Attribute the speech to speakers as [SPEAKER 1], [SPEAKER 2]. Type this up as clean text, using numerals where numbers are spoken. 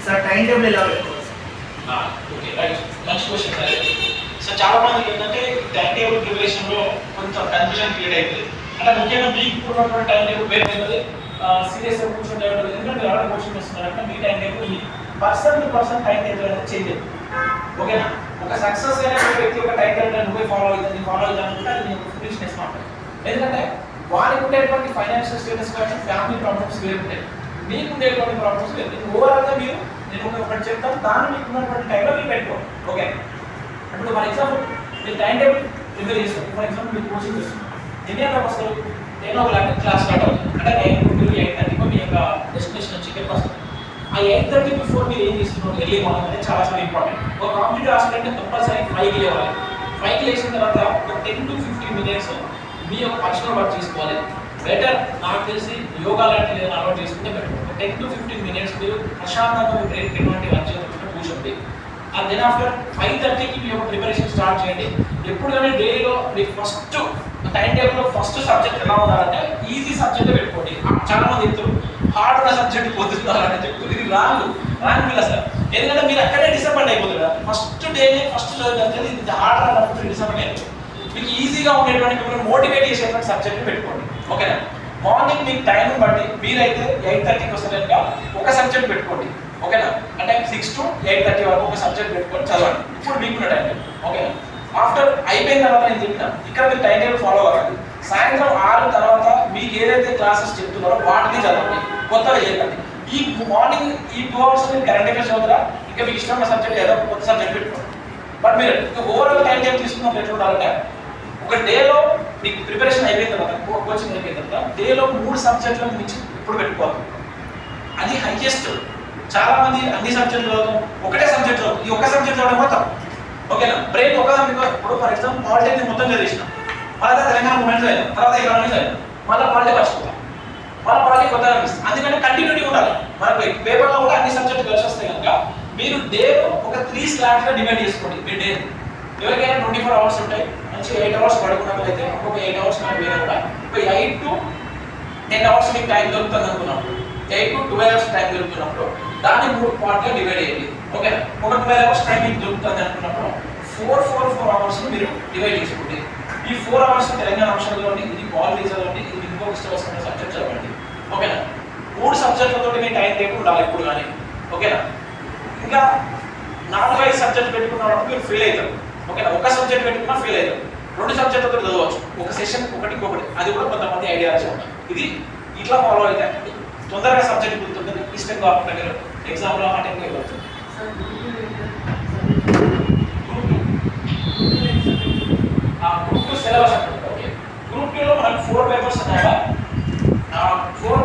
[SPEAKER 1] Sir time table ఎలా పెట్టుకోవాలి
[SPEAKER 2] sir? Okay right, మంచి క్వశ్చన్ సార్. సో చాలా మందికి ఏంటంటే టైం టేబుల్ ప్రిపరేషన్లో కొంచెం కన్ఫ్యూజన్ క్రియేట్ అవుతుంది. అంటే ముఖ్యంగా మీకు ఉన్నటువంటి టైం టేబుల్ వేరే ఉంటుంది, సీరియస్గా కూర్చొని ఉంటుంది. ఎందుకంటే ఎవరైనా క్వశ్చన్ వస్తున్నారంటే మీ time table person to person time table అనేది చేంజ్ అవుతుంది. ఓకేనా? ఒక సక్సెస్ అయిన వ్యక్తి ఒక టైం టేబుల్ నువ్వే ఫాలో అవుతుంది అంటే అది నేను ఫులిష్నెస్ మాట్లాడు. ఎందుకంటే వారికి ఉండేటువంటి ఫైనాన్షియల్ స్టేటస్ కానీ ఫ్యామిలీ ప్రాబ్లమ్స్ వేరు ఉంటాయి, మీకు ఉండేటువంటి ప్రాబ్లమ్స్ వేరు. ఓవరాల్గా మీరు నేను ఒకటి చెప్తాను, దాన్ని మీకు ఉన్నటువంటి టైంలో మీరు పెట్టుకోండి. ఓకే, ఇప్పుడు ఫర్ ఎగ్జాంపుల్ మీరు టైం టేబుల్ ప్రిపేర్ చేస్తారు. ఫర్ ఎగ్జాంపుల్ మీరు కోచింగ్ చేస్తున్నారు, ఎన్ని గంటలకు వస్తారు? 10 క్లాస్ స్టార్ట్ అవుతుంది అంటే 8:30 మీ యొక్క డెస్టినేషన్ వచ్చి ఇక్కడికి వస్తుంది. ఆ 8:30 బిఫోర్ మీరు ఏం చేస్తున్నారు? ఎర్లీ మార్నింగ్ అనేది చాలా చాలా ఇంపార్టెంట్. ఒక కాంపిటేటివ్ ఆస్పిరెంట్ కంపల్సరీ 5కి లేవాలి. 5కి లేచిన తర్వాత ఒక 10 to 15 minutes మీ యొక్క పర్సనల్ వర్క్ చేసుకోవాలి. బెటర్ నాకు తెలిసి యోగా లాంటివి ఏదైనా అలవాటు చేసుకుంటే బెటర్. 10 to 15 minutes మీరు ప్రశాంతంగా మీ బ్రెయిన్ ఎటువంటి వర్క్ చేసుకుంటే కూర్చోండి. ఆ దెన్ ఆఫ్టర్ 5:30కి మీ యొక్క ప్రిపరేషన్ స్టార్ట్ చేయండి. ఎప్పుడు కానీ డైలీలో మీకు ఫస్ట్ టైం టేబుల్లో ఫస్ట్ సబ్జెక్ట్ ఎలా ఉండాలంటే ఈజీ సబ్జెక్ట్ పెట్టుకోండి. చాలా మంది చెప్తారు హార్డ్ ఉన్న సబ్జెక్ట్ పోతున్నారని చెప్తారు. ఇది రాంగ్ ఫీల్ అసలు. ఎందుకంటే మీరు అక్కడే డిసప్పాయింట్ అయిపోతారు. ఫస్ట్ డేనే ఫస్ట్ చదివితే ఇది హార్డ్ అన్నప్పుడు డిసప్పాయింట్ అయిపోతుంది. మీకు ఈజీగా ఉండేటువంటి మిమ్మల్ని మోటివేట్ చేసేటువంటి సబ్జెక్ట్ పెట్టుకోండి. ఓకేనా? మార్నింగ్ మీకు టైం బట్టి మీరైతే 8:30కి వస్తే కనుక ఒక సబ్జెక్ట్ పెట్టుకోండి. ఓకేనా? అంటే 6 to 8:30 వరకు ఒక సబ్జెక్ట్ పెట్టుకొని చదవండి. ఇప్పుడు మీకున్న టైం టేబుల్. ఓకేనా? ఆఫ్టర్ అయిపోయిన తర్వాత నేను చెప్పిన ఇక్కడ మీరు టైం టేబుల్ ఫాలో అవ్వాలి. సాయంత్రం 6 తర్వాత మీకు ఏదైతే క్లాసెస్ చెప్తున్నారో వాటిని చదవండి, కొత్తగా చేయకండి. ఈ మార్నింగ్ ఈ 2 hours మీరు కరెంట్ అఫైర్స్ చదువుతారా, ఇంకా మీకు ఇష్టమైన సబ్జెక్ట్ ఏదో కొత్త సబ్జెక్ట్ పెట్టుకోండి. బట్ మీరు ఓవరాల్ టైం టేబుల్ తీసుకున్నప్పుడు ఎట్లా ఉండాలంటే ఒక డేలో మీకు ప్రిపరేషన్ అయిపోయిన తర్వాత కోచింగ్ అయిపోయిన తర్వాత డేలో 3 సబ్జెక్టులను మించి ఇప్పుడు పెట్టుకోవాలి. అది హైయెస్ట్. చాలా మంది అన్ని సబ్జెక్టులు చదువుతాం, ఒకటే సబ్జెక్ట్ చదువుతాం. ఈ ఒక సబ్జెక్ట్ చదవడం మొత్తం ఓకేనా? బ్రెయిన్ ఒకదాని ఇప్పుడు ఫర్ ఎగ్జాంపుల్ పాలిటెక్నిక్ మొత్తం చదివించిన మళ్ళీ తెలంగాణ మూమెంట్స్ అయినా తర్వాత ఎకనామిక్స్ అయినా మళ్ళీ పాలిటీ మర్చిపోతాం, మళ్ళీ పాలిటీ కొత్తగా అనిపిస్తుంది. అందుకని కంటిన్యూటీ ఉండాలి. మనకు పేపర్లో కూడా అన్ని సబ్జెక్టులు కలిసి వస్తాయి కనుక మీరు డేలో ఒక 3 స్లాట్గా డివైడ్ చేసుకోండి. మీ డే ఎవరికైనా 24 hours ఉంటాయి, మంచి 8 hours పడుకున్నట్లయితే ఒక 8 hours నాకు వేరే కూడా ఒక 8 to 10 hours మీకు టైం దొరుకుతుంది అనుకున్నప్పుడు 8 to 12 hours టైం దొరుకుతున్నప్పుడు దాన్ని 3 పార్ట్గా డివైడ్ చేయండి. ఓకే, ఒక 12 hours టైం మీకు దొరుకుతుంది అనుకున్నప్పుడు 4 hours మీరు డివైడ్ చేసుకోండి. ఈ 4 hours తెలంగాణ అంశాలలోని ఇది పాలిటీలోని ఇది ఇంకొక ఇష్టమైన సబ్జెక్ట్ చదవండి. ఓకేనా? 3 సబ్జెక్టులతో మీ టైం టేబుల్ ఉండాలి ఎప్పుడు కానీ. ఓకేనా? ఇంకా 4-5 సబ్జెక్ట్ పెట్టుకున్నప్పుడు మీరు ఫెయిల్ అవుతారు. ఓకేనా? ఒక సబ్జెక్ట్ పెట్టుకున్నా ఫెయిల్ అవుతారు. 2 సబ్జెక్టులతో చదవచ్చు, ఒక సెషన్ ఒకటి. అది కూడా కొంతమంది ఐడియా వచ్చారు. ఇది ఇట్లా ఫాలో అయితే తొందరగా సబ్జెక్ట్ గుర్తుంటుంది, ఇష్టం కాకుండా మీరు ఎగ్జామ్లో అటెండ్ చేయవచ్చు. గ్రూప్ 2 సిలబస్ అంటే ఓకే, గ్రూప్ 2లో మనకు 4 పేపర్స్ ఉన్నాయి.